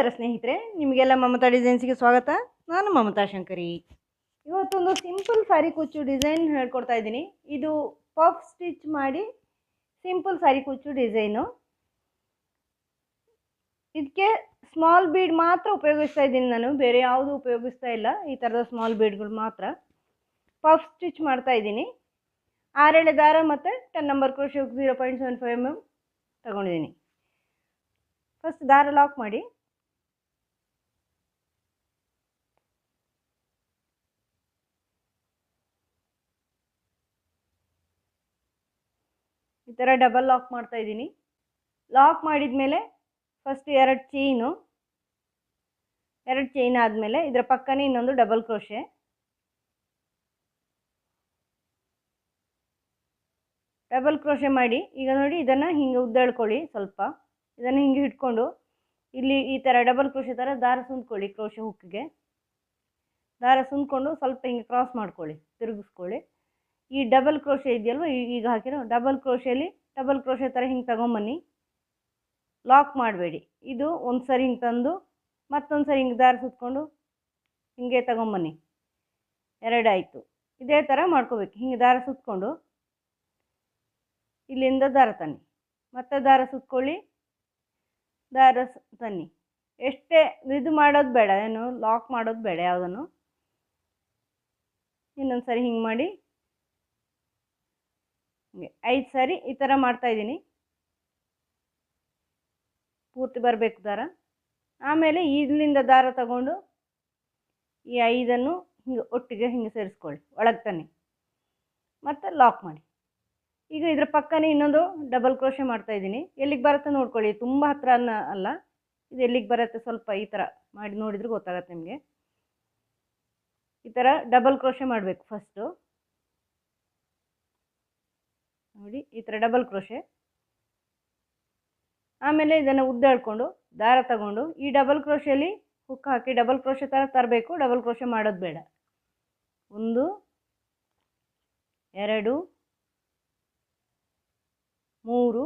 ನಮಸ್ಕಾರ ಸ್ನೇಹಿತರೆ, ನಿಮಗೆಲ್ಲ ಮಮತಾ ಡಿಸೈನ್ಸ್ಗೆ ಸ್ವಾಗತ. ನಾನು ಮಮತಾ ಶಂಕರಿ. ಇವತ್ತೊಂದು ಸಿಂಪಲ್ ಸಾರಿ ಕುಚ್ಚು ಡಿಸೈನ್ ಹೇಳ್ಕೊಡ್ತಾ ಇದ್ದೀನಿ. ಇದು ಪಫ್ ಸ್ಟಿಚ್ ಮಾಡಿ ಸಿಂಪಲ್ ಸಾರಿ ಕುಚ್ಚು ಡಿಸೈನು. ಇದಕ್ಕೆ ಸ್ಮಾಲ್ ಬೀಡ್ ಮಾತ್ರ ಉಪಯೋಗಿಸ್ತಾ ಇದ್ದೀನಿ ನಾನು, ಬೇರೆ ಯಾವುದು ಉಪಯೋಗಿಸ್ತಾ ಇಲ್ಲ. ಈ ಥರದ ಸ್ಮಾಲ್ ಬೀಡ್ಗಳು ಮಾತ್ರ ಪಫ್ ಸ್ಟಿಚ್ ಮಾಡ್ತಾ ಇದ್ದೀನಿ. 6 ಎಳೆ ದಾರ ಮತ್ತು 10 ನಂಬರ್ ಕ್ರೋಶೆ 0.75 mm ತಗೊಂಡಿದ್ದೀನಿ. ಫಸ್ಟ್ ದಾರ ಲಾಕ್ ಮಾಡಿ ಈ ಥರ ಡಬಲ್ ಲಾಕ್ ಮಾಡ್ತಾ ಇದ್ದೀನಿ. ಲಾಕ್ ಮಾಡಿದ ಮೇಲೆ ಫಸ್ಟ್ 2 ಚೈನ್ ಆದಮೇಲೆ ಇದರ ಪಕ್ಕನೇ ಇನ್ನೊಂದು ಡಬಲ್ ಕ್ರೋಶೆ. ಡಬಲ್ ಕ್ರೋಶೆ ಮಾಡಿ ಈಗ ನೋಡಿ ಇದನ್ನು ಹಿಂಗೆ ಉದ್ದಳ್ಕೊಳ್ಳಿ. ಸ್ವಲ್ಪ ಇದನ್ನು ಹಿಂಗೆ ಹಿಡ್ಕೊಂಡು ಇಲ್ಲಿ ಈ ಥರ ಡಬಲ್ ಕ್ರೋಶೆ ಥರ ದಾರ ಸುಂದ್ಕೊಳ್ಳಿ. ಕ್ರೋಶೆ ಹುಕ್ಕಿಗೆ ದಾರ ಸುಂದ್ಕೊಂಡು ಸ್ವಲ್ಪ ಹಿಂಗೆ ಕ್ರಾಸ್ ಮಾಡ್ಕೊಳ್ಳಿ, ತಿರುಗಿಸ್ಕೊಳ್ಳಿ. ಈ ಡಬಲ್ ಕ್ರೋಶೆ ಇದೆಯಲ್ವ, ಈಗ ಹಾಕಿರೋ ಡಬಲ್ ಕ್ರೋಶೆಯಲ್ಲಿ ಡಬಲ್ ಕ್ರೋಶೆ ಥರ ಹಿಂಗೆ ತಗೊಂಬನ್ನಿ. ಲಾಕ್ ಮಾಡಬೇಡಿ. ಇದು ಒಂದು ಸರಿ ಹಿಂಗೆ ತಂದು ಮತ್ತೊಂದು ಸರಿ ಹಿಂಗೆ ದಾರ ಸುತ್ಕೊಂಡು ಹಿಂಗೆ ತಗೊಂಬನ್ನಿ. 2 ಆಯಿತು. ಇದೇ ಥರ ಮಾಡ್ಕೋಬೇಕು. ಹಿಂಗೆ ದಾರ ಸುತ್ಕೊಂಡು ಇಲ್ಲಿಂದ ದಾರ ತನ್ನಿ, ಮತ್ತೆ ದಾರ ಸುತ್ಕೊಳ್ಳಿ, ದಾರ ತನ್ನಿ. ಎಷ್ಟೇ ಇದು ಮಾಡೋದು ಬೇಡ, ಏನು ಲಾಕ್ ಮಾಡೋದು ಬೇಡ ಯಾವುದನ್ನು. ಇನ್ನೊಂದು ಸರಿ ಹಿಂಗೆ ಮಾಡಿ ಹಿಂಗೆ 5 ಸಾರಿ ಈ ಥರ ಮಾಡ್ತಾಯಿದ್ದೀನಿ. ಪೂರ್ತಿ ಬರಬೇಕು ದಾರ. ಆಮೇಲೆ ಇಲ್ಲಿಂದ ದಾರ ತಗೊಂಡು ಈ 5ಅನ್ನು ಹಿಂಗೆ ಒಟ್ಟಿಗೆ ಹಿಂಗೆ ಸೇರಿಸ್ಕೊಳ್ಳಿ, ಒಳಗೆ ತನ್ನಿ, ಮತ್ತು ಲಾಕ್ ಮಾಡಿ. ಈಗ ಇದ್ರ ಪಕ್ಕನೇ ಇನ್ನೊಂದು ಡಬಲ್ ಕ್ರೋಶೆ ಮಾಡ್ತಾಯಿದ್ದೀನಿ. ಎಲ್ಲಿಗೆ ಬರುತ್ತೆ ನೋಡ್ಕೊಳ್ಳಿ, ತುಂಬ ಹತ್ರ ಅಲ್ಲ, ಇದು ಎಲ್ಲಿಗೆ ಬರುತ್ತೆ ಸ್ವಲ್ಪ ಈ ಥರ ಮಾಡಿ ನೋಡಿದ್ರೆ ಗೊತ್ತಾಗತ್ತೆ ನಿಮಗೆ. ಈ ಥರ ಡಬಲ್ ಕ್ರೋಶೆ ಮಾಡಬೇಕು ಫಸ್ಟು. ನೋಡಿ ಈ ಥರ ಡಬಲ್ ಕ್ರೋಶೆ. ಆಮೇಲೆ ಇದನ್ನು ಉದ್ದ ಎಳ್ಕೊಂಡು ದಾರ ತಗೊಂಡು ಈ ಡಬಲ್ ಕ್ರೋಶೆಯಲ್ಲಿ ಹುಕ್ ಹಾಕಿ ಡಬಲ್ ಕ್ರೋಶೆ ಥರ ತರಬೇಕು. ಡಬಲ್ ಕ್ರೋಶೆ ಮಾಡೋದು ಬೇಡ. 1 2 3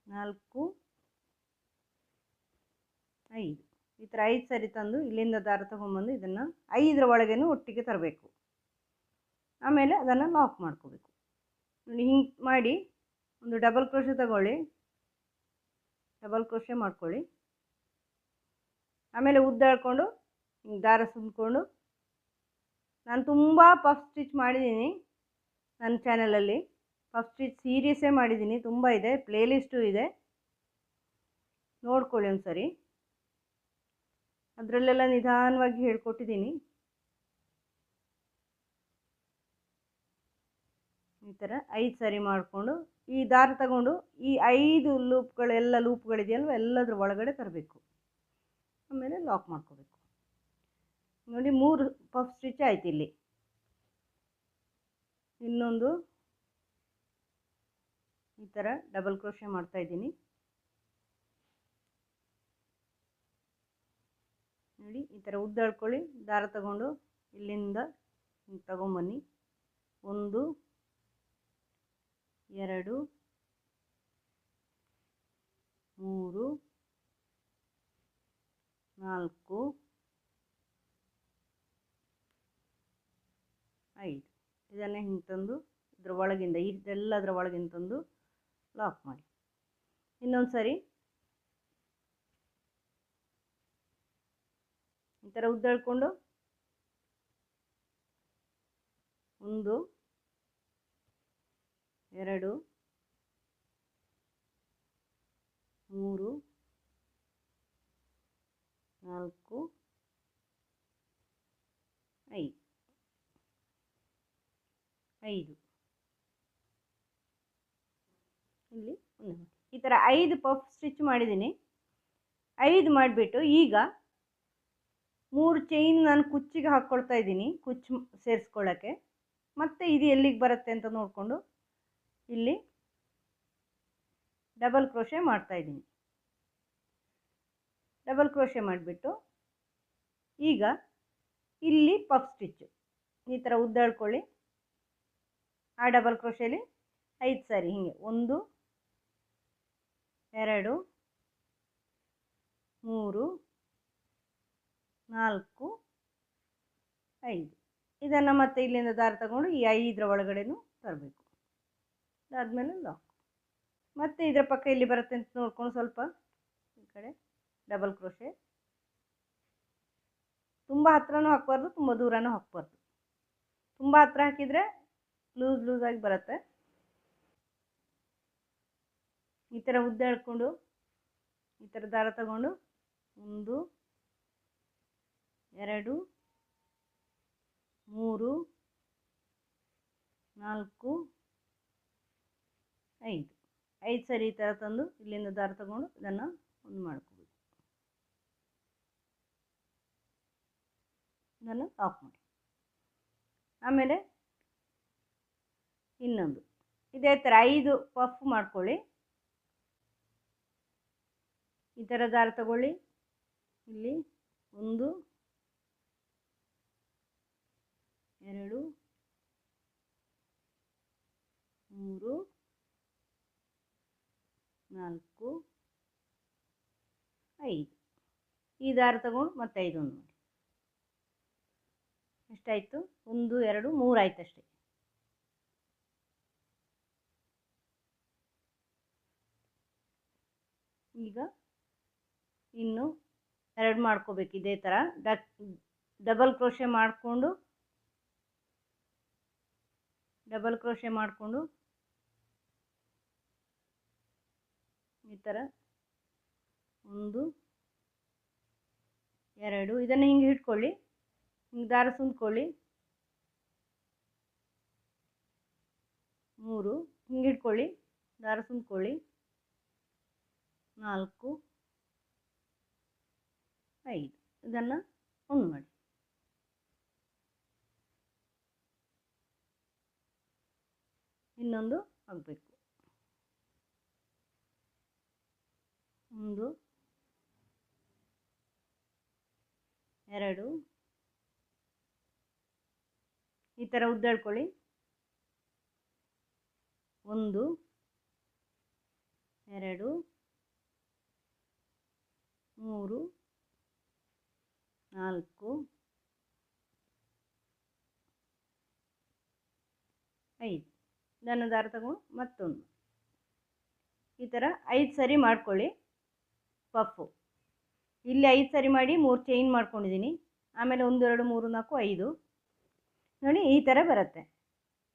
4 5 ಈ ಥರ 5 ಸರಿ ತಂದು ಇಲ್ಲಿಂದ ದಾರ ತಗೊಂಡ್ಬಂದು ಇದನ್ನು 5ರ ಒಳಗೇನು ಒಟ್ಟಿಗೆ ತರಬೇಕು. ಆಮೇಲೆ ಅದನ್ನು ಲಾಕ್ ಮಾಡ್ಕೋಬೇಕು. ನೋಡಿ ಹಿಂಗೆ ಮಾಡಿ ಒಂದು ಡಬಲ್ ಕ್ರೋಶೆ ತಗೊಳ್ಳಿ, ಡಬಲ್ ಕ್ರೋಶೆ ಮಾಡ್ಕೊಳ್ಳಿ. ಆಮೇಲೆ ಉದ್ದ ಎಳ್ಕೊಂಡು ಹಿಂಗೆ ದಾರ ಸುಂದ್ಕೊಂಡು, ನಾನು ತುಂಬ ಪಫ್ ಸ್ಟಿಚ್ ಮಾಡಿದ್ದೀನಿ ನನ್ನ ಚಾನಲಲ್ಲಿ. ಪಫ್ ಸ್ಟಿಚ್ ಸೀರೀಸೇ ಮಾಡಿದ್ದೀನಿ, ತುಂಬ ಇದೆ, ಪ್ಲೇಲಿಸ್ಟು ಇದೆ, ನೋಡ್ಕೊಳ್ಳಿ ಒಂದು ಸರಿ. ಅದರಲ್ಲೆಲ್ಲ ನಿಧಾನವಾಗಿ ಹೇಳ್ಕೊಟ್ಟಿದ್ದೀನಿ. ಈ ಥರ 5 ಸರಿ ಮಾಡಿಕೊಂಡು ಈ ದಾರ ತಗೊಂಡು ಈ 5 ಲೂಪ್ಗಳಿದೆಯಲ್ವ ಎಲ್ಲದ್ರ ಒಳಗಡೆ ತರಬೇಕು. ಆಮೇಲೆ ಲಾಕ್ ಮಾಡ್ಕೋಬೇಕು. ನೋಡಿ 3 ಪಫ್ ಸ್ಟಿಚ್ ಆಯ್ತು. ಇಲ್ಲಿ ಇನ್ನೊಂದು ಈ ಥರ ಡಬಲ್ ಕ್ರೋಶೆ ಮಾಡ್ತಾಯಿದ್ದೀನಿ. ನೋಡಿ ಈ ಥರ ಉದ್ದ ಎಳ್ಕೊಳ್ಳಿ, ದಾರ ತಗೊಂಡು ಇಲ್ಲಿಂದ ಹಿಂಗೆ ತಗೊಂಬನ್ನಿ. 1 2 3 4 5 ಇದನ್ನೇ ಹಿಂಗೆ ತಂದು ಇದ್ರ ಒಳಗಿಂದ ಇದೆಲ್ಲದರ ಒಳಗಿಂದ ತಂದು ಲಾಕ್ ಮಾಡಿ. ಇನ್ನೊಂದು ಸರಿ ಈ ಥರ ಉದ್ದ ಎಳ್ಕೊಂಡು 1 2 3 4 5 ಇಲ್ಲಿ ಈ ಥರ 5 ಪಫ್ ಸ್ಟಿಚ್ ಮಾಡಿದ್ದೀನಿ. 5 ಮಾಡಿಬಿಟ್ಟು ಈಗ 3 ಚೈನ್ ನಾನು ಕುಚ್ಚಿಗೆ ಹಾಕ್ಕೊಳ್ತಾ ಇದ್ದೀನಿ, ಕುಚ್ಚು ಸೇರಿಸ್ಕೊಳ್ಳೋಕ್ಕೆ. ಮತ್ತು ಇದು ಎಲ್ಲಿಗೆ ಬರುತ್ತೆ ಅಂತ ನೋಡಿಕೊಂಡು ಇಲ್ಲಿ ಡಬಲ್ ಕ್ರೋಶೆ ಮಾಡ್ತಾಯಿದ್ದೀನಿ. ಡಬಲ್ ಕ್ರೋಶೆ ಮಾಡಿಬಿಟ್ಟು ಈಗ ಇಲ್ಲಿ ಪಫ್ ಸ್ಟಿಚ್ಚು ಈ ಥರ ಉದ್ದ ಎಳ್ಕೊಳ್ಳಿ. ಆ ಡಬಲ್ ಕ್ರೋಶೆಯಲ್ಲಿ 5 ಸಾರಿ ಹಿಂಗೆ 1 2 3 4 5. ಇದನ್ನು ಮತ್ತೆ ಇಲ್ಲಿಂದ ದಾರ ತಗೊಂಡು ಈ 5ರ ಒಳಗಡೆನೂ ತರಬೇಕು. ಅದಾದಮೇಲೆ ಲಾಕ್. ಮತ್ತು ಇದರ ಪಕ್ಕ ಇಲ್ಲಿ ಬರುತ್ತೆ ಅಂತ ನೋಡ್ಕೊಂಡು ಸ್ವಲ್ಪ ಈ ಕಡೆ ಡಬಲ್ ಕ್ರೋಶೆ. ತುಂಬ ಹತ್ರನೂ ಹಾಕಬಾರ್ದು, ತುಂಬ ದೂರನೂ ಹಾಕಬಾರ್ದು. ತುಂಬ ಹತ್ರ ಹಾಕಿದರೆ ಲೂಸಾಗಿ ಬರುತ್ತೆ. ಈ ಥರ ಉದ್ದ ಎಳ್ಕೊಂಡು ಈ ಥರ ದಾರ ತಗೊಂಡು 1 2 3 4 5 ಸರಿ ಈ ಥರ ತಂದು ಇಲ್ಲಿಂದ ದಾರ ತಗೊಂಡು ಇದನ್ನು ಒಂದು ಮಾಡ್ಕೋಬೇಕು. ಇದನ್ನು ಲಾಕ್ ಮಾಡಿ. ಆಮೇಲೆ ಇನ್ನೊಂದು ಇದೇ ಥರ 5 ಪಫ್ ಮಾಡ್ಕೊಳ್ಳಿ. ಈ ಥರ ದಾರ ತಗೊಳ್ಳಿ. ಇಲ್ಲಿ 1 2 3 4 5. ಈ ದಾರ ತಗೊಂಡು ಮತ್ತೆ 5 ಒಂದು ಮಾಡಿ. ಎಷ್ಟಾಯಿತು? 1 2 3 ಆಯ್ತು ಅಷ್ಟೇ. ಈಗ ಇನ್ನು 2 ಮಾಡ್ಕೋಬೇಕು. ಇದೇ ಥರ ಡಬಲ್ ಕ್ರೋಶೆ ಮಾಡಿಕೊಂಡು ಈ ಥರ 1 2 ಇದನ್ನು ಹಿಂಗೆ ಹಿಡ್ಕೊಳ್ಳಿ. ಹಿಂಗೆ ದಾರ ಸುಂದ್ಕೊಳ್ಳಿ. 3 ಹಿಂಗೆ ಹಿಡ್ಕೊಳ್ಳಿ, ದಾರ ಸುಂದ್ಕೊಳ್ಳಿ. 4 5 ಇದನ್ನು ಒಂದು ಮಾಡಿ. ಇನ್ನೊಂದು ಆಗಬೇಕು. 1 2 ಈ ಥರ ಉದ್ದ ಎಳ್ಕೊಳ್ಳಿ. 1 2 3 4 5 ಇದನ್ನು ದಾರ ತಗೊಂಡು ಮತ್ತೊಂದು ಈ ಥರ 5 ಸರಿ ಮಾಡ್ಕೊಳ್ಳಿ. ಪಫು ಇಲ್ಲಿ 5 ಸರಿ ಮಾಡಿ 3 ಚೈನ್ ಮಾಡ್ಕೊಂಡಿದ್ದೀನಿ. ಆಮೇಲೆ 1 2 3 4 5 ನೋಡಿ ಈ ಥರ ಬರುತ್ತೆ.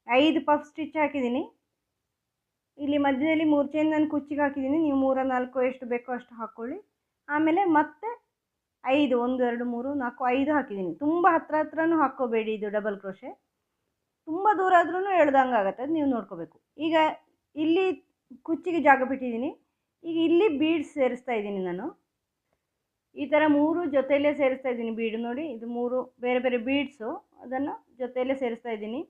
5 ಪಫ್ ಸ್ಟಿಚ್ ಹಾಕಿದ್ದೀನಿ. ಇಲ್ಲಿ ಮಧ್ಯದಲ್ಲಿ 3 ಚೈನ್ ನಾನು ಕುಚ್ಚಿಗೆ ಹಾಕಿದ್ದೀನಿ. ನೀವು 3 4 ಎಷ್ಟು ಬೇಕೋ ಅಷ್ಟು ಹಾಕ್ಕೊಳ್ಳಿ. ಆಮೇಲೆ ಮತ್ತೆ 5 1 2 3 4 5 ಹಾಕಿದ್ದೀನಿ. ತುಂಬ ಹತ್ರನೂ ಹಾಕ್ಕೋಬೇಡಿ. ಇದು ಡಬಲ್ ಕ್ರೋಶೆ ತುಂಬ ದೂರ ಆದ್ರೂ ಎಳ್ದಂಗೆ ಆಗುತ್ತೆ, ಅದು ನೀವು ನೋಡ್ಕೋಬೇಕು. ಈಗ ಇಲ್ಲಿ ಕುಚ್ಚಿಗೆ ಜಾಗ ಬಿಟ್ಟಿದ್ದೀನಿ. ಈಗ ಇಲ್ಲಿ ಬೀಡ್ಸ್ ಸೇರಿಸ್ತಾ ಇದ್ದೀನಿ ನಾನು. ಈ ಥರ 3 ಜೊತೆಯಲ್ಲೇ ಸೇರಿಸ್ತಾ ಇದ್ದೀನಿ ಬೀಡು. ನೋಡಿ ಇದು 3 ಬೇರೆ ಬೇರೆ ಬೀಡ್ಸು, ಅದನ್ನು ಜೊತೆಯಲ್ಲೇ ಸೇರಿಸ್ತಾ ಇದ್ದೀನಿ.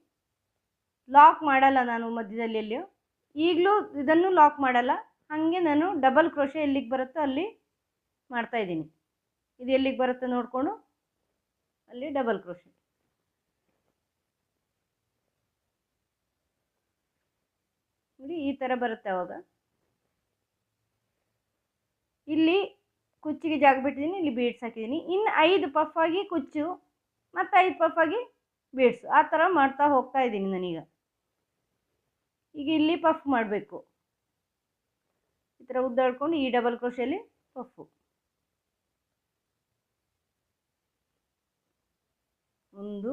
ಲಾಕ್ ಮಾಡಲ್ಲ ನಾನು ಮಧ್ಯದಲ್ಲಿ ಎಲ್ಲಿಯೂ. ಈಗಲೂ ಇದನ್ನು ಲಾಕ್ ಮಾಡಲ್ಲ. ಹಾಗೆ ನಾನು ಡಬಲ್ ಕ್ರೋಶೆ ಎಲ್ಲಿಗೆ ಬರುತ್ತೋ ಅಲ್ಲಿ ಮಾಡ್ತಾಯಿದ್ದೀನಿ. ಇದು ಎಲ್ಲಿಗೆ ಬರುತ್ತೆ ನೋಡಿಕೊಂಡು ಅಲ್ಲಿ ಡಬಲ್ ಕ್ರೋಶೆ. ನೋಡಿ ಈ ಥರ ಬರುತ್ತೆ. ಆವಾಗ ಇಲ್ಲಿ ಕುಚ್ಚಿಗೆ ಜಾಗ ಬಿಟ್ಟಿದ್ದೀನಿ, ಇಲ್ಲಿ ಬೀಡ್ಸ್ ಹಾಕಿದ್ದೀನಿ. ಇನ್ನು 5 ಪಫ್ ಆಗಿ ಕುಚ್ಚು ಮತ್ತು 5 ಪಫ್ ಆಗಿ ಬೀಡ್ಸು, ಆ ಥರ ಮಾಡ್ತಾ ಹೋಗ್ತಾ ಇದ್ದೀನಿ ನಾನೀಗ. ಈಗ ಇಲ್ಲಿ ಪಫ್ ಮಾಡಬೇಕು. ಈ ಥರ ಉದ್ದ ಎಳ್ಕೊಂಡು ಈ ಡಬಲ್ ಕ್ರೋಶೆಯಲ್ಲಿ ಪಫು. 1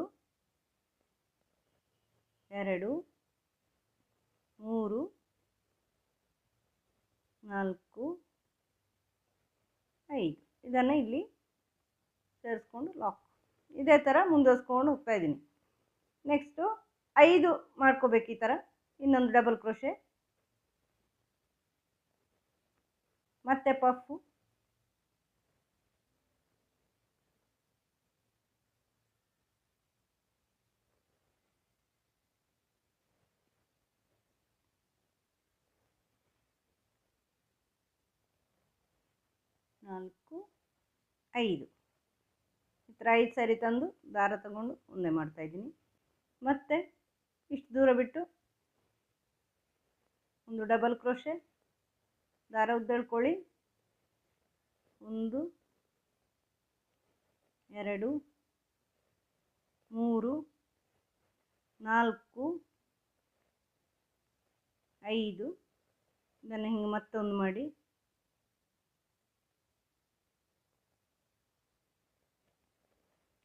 2 3 4 5 ಇದನ್ನು ಇಲ್ಲಿ ಸೇರಿಸ್ಕೊಂಡು ಲಾಕ್. ಇದೇ ಥರ ಮುಂದುವರಿಸ್ಕೊಂಡು ಹೋಗ್ತಾ ಇದ್ದೀನಿ. ನೆಕ್ಸ್ಟು 5 ಮಾಡ್ಕೋಬೇಕು. ಈ ಥರ ಇನ್ನೊಂದು ಡಬಲ್ ಕ್ರೋಶೆ, ಮತ್ತೆ ಪಫು, ನಾಲ್ಕು 5 ಈ ಥರ 5 ಸರಿ ತಂದು ದಾರ ತಗೊಂಡು ಒಂದೇ ಮಾಡ್ತಾಯಿದ್ದೀನಿ. ಮತ್ತು ಇಷ್ಟು ದೂರ ಬಿಟ್ಟು ಒಂದು ಡಬಲ್ ಕ್ರೋಶೆ, ದಾರ ಉದ್ದ ಎಳ್ಕೊಳ್ಳಿ. 1 2 3 4 5 ಇದನ್ನು ಹಿಂಗೆ ಮತ್ತೊಂದು ಮಾಡಿ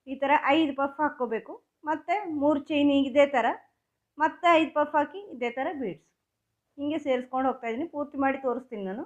ಈ ಥರ 5 ಪಫ್ ಹಾಕ್ಕೋಬೇಕು. ಮತ್ತು 3 ಚೈನ್ ಇದೇ ಥರ ಮತ್ತೆ 5 ಪಫ್ ಹಾಕಿ ಇದೇ ಥರ ಬೀಡ್ಸ್ ಹೀಗೆ ಸೇರಿಸ್ಕೊಂಡು ಹೋಗ್ತಾಯಿದ್ದೀನಿ. ಪೂರ್ತಿ ಮಾಡಿ ತೋರಿಸ್ತೀನಿ ನಾನು.